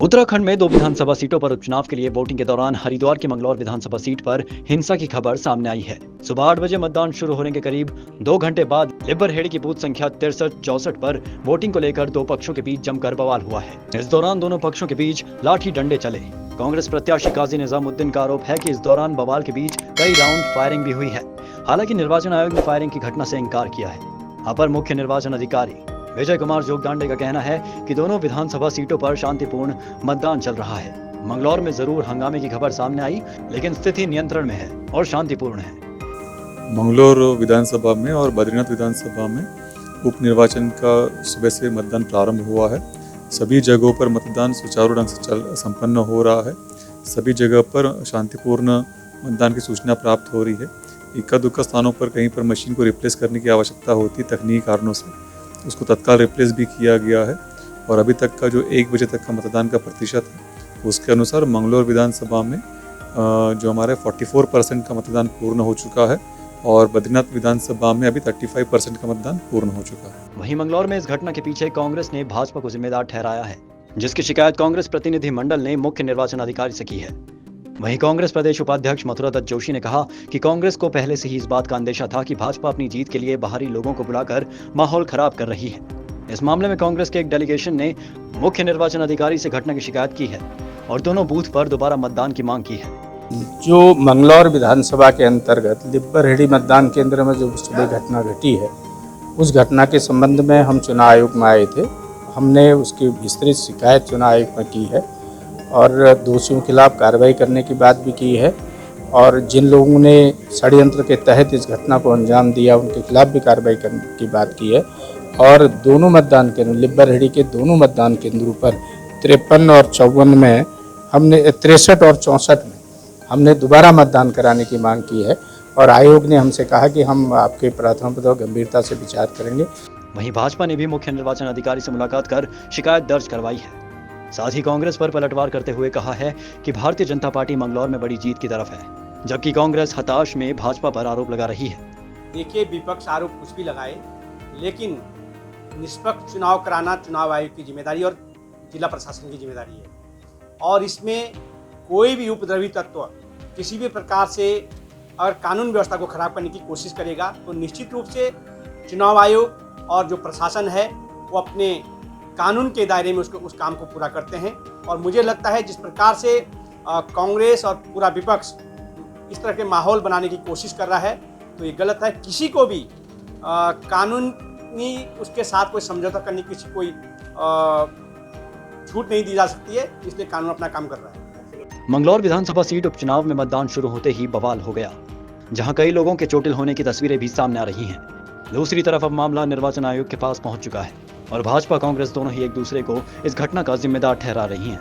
उत्तराखंड में 2 विधानसभा सीटों पर उपचुनाव के लिए वोटिंग के दौरान हरिद्वार की मंगलौर विधानसभा सीट पर हिंसा की खबर सामने आई है। सुबह 8 बजे मतदान शुरू होने के करीब 2 घंटे बाद लिब्बरहेड़ी की बूथ संख्या 63-64 पर वोटिंग को लेकर दो पक्षों के बीच जमकर बवाल हुआ है। इस दौरान दोनों पक्षों के बीच लाठी डंडे चले। कांग्रेस प्रत्याशी काजी निजामुद्दीन का आरोप है कि इस दौरान बवाल के बीच कई राउंड फायरिंग भी हुई है। हालांकि निर्वाचन आयोग ने फायरिंग की घटना से इंकार किया है। अपर मुख्य निर्वाचन अधिकारी विजय कुमार जोगदांडे का कहना है कि दोनों विधानसभा सीटों पर शांतिपूर्ण मतदान चल रहा है। मंगलौर में जरूर हंगामे की खबर सामने आई, लेकिन स्थिति नियंत्रण में है और शांतिपूर्ण है। मंगलौर विधानसभा में और बद्रीनाथ विधानसभा में उपनिर्वाचन का सुबह से मतदान प्रारंभ हुआ है। सभी जगहों पर मतदान सुचारू ढंग से संपन्न हो रहा है। सभी जगह पर शांतिपूर्ण मतदान की सूचना प्राप्त हो रही है। इक्का दुक्का स्थानों पर कहीं पर मशीन को रिप्लेस करने की आवश्यकता होती तकनीकी कारणों से, उसको तत्काल रिप्लेस भी किया गया है। और अभी तक का जो 1 बजे तक का मतदान का प्रतिशत है, उसके अनुसार मंगलौर विधानसभा में जो हमारे 44% का मतदान पूर्ण हो चुका है और बद्रीनाथ विधानसभा में अभी 35% का मतदान पूर्ण हो चुका है। वहीं मंगलौर में इस घटना के पीछे कांग्रेस ने भाजपा को जिम्मेदार ठहराया है, जिसकी शिकायत कांग्रेस प्रतिनिधि मंडल ने मुख्य निर्वाचन अधिकारी से की है। वहीं कांग्रेस प्रदेश उपाध्यक्ष मथुरा दत्त जोशी ने कहा कि कांग्रेस को पहले से ही इस बात का अंदेशा था कि भाजपा अपनी जीत के लिए बाहरी लोगों को बुलाकर माहौल खराब कर रही है। इस मामले में कांग्रेस के एक डेलीगेशन ने मुख्य निर्वाचन अधिकारी से घटना की शिकायत की है और दोनों बूथ पर दोबारा मतदान की मांग की है। जो मंगलौर विधानसभा के अंतर्गत लिब्बरहेड़ी मतदान केंद्र में जो सुबह घटना घटी है, उस घटना के संबंध में हम चुनाव आयोग में आए थे। हमने उसकी विस्तृत शिकायत चुनाव आयोग में की है और दोषियों के खिलाफ कार्रवाई करने की बात भी की है और जिन लोगों ने षड्यंत्र के तहत इस घटना को अंजाम दिया उनके खिलाफ भी कार्रवाई करने की बात की है। और दोनों मतदान केंद्र, लिब्बरहेड़ी के दोनों मतदान केंद्रों पर 53 और 54 में हमने 63 और 64 में हमने दोबारा मतदान कराने की मांग की है और आयोग ने हमसे कहा कि हम आपके प्रार्थना पर गंभीरता से विचार करेंगे। वहीं भाजपा ने भी मुख्य निर्वाचन अधिकारी से मुलाकात कर शिकायत दर्ज करवाई है। साथ ही कांग्रेस पर पलटवार करते हुए कहा है कि भारतीय जनता पार्टी मंगलौर में बड़ी जीत की तरफ है, जबकि कांग्रेस हताश में भाजपा पर आरोप लगा रही है। देखिए, विपक्ष आरोप कुछ भी लगाए, लेकिन निष्पक्ष चुनाव कराना चुनाव आयोग की जिम्मेदारी और जिला प्रशासन की जिम्मेदारी है। और इसमें कोई भी उपद्रवी तत्व किसी भी प्रकार से अगर कानून व्यवस्था को खराब करने की कोशिश करेगा तो निश्चित रूप से चुनाव आयोग और जो प्रशासन है वो अपने कानून के दायरे में उस काम को पूरा करते हैं। और मुझे लगता है जिस प्रकार से कांग्रेस और पूरा विपक्ष इस तरह के माहौल बनाने की कोशिश कर रहा है तो ये गलत है। किसी को भी कानूनी उसके साथ कोई समझौता करने की कोई छूट नहीं दी जा सकती है, इसलिए कानून अपना काम कर रहा है। मंगलौर विधानसभा सीट उपचुनाव में मतदान शुरू होते ही बवाल हो गया, जहां कई लोगों के चोटिल होने की तस्वीरें भी सामने आ रही हैं। दूसरी तरफ अब मामला निर्वाचन आयोग के पास पहुंच चुका है और भाजपा कांग्रेस दोनों ही एक दूसरे को इस घटना का जिम्मेदार ठहरा रही हैं।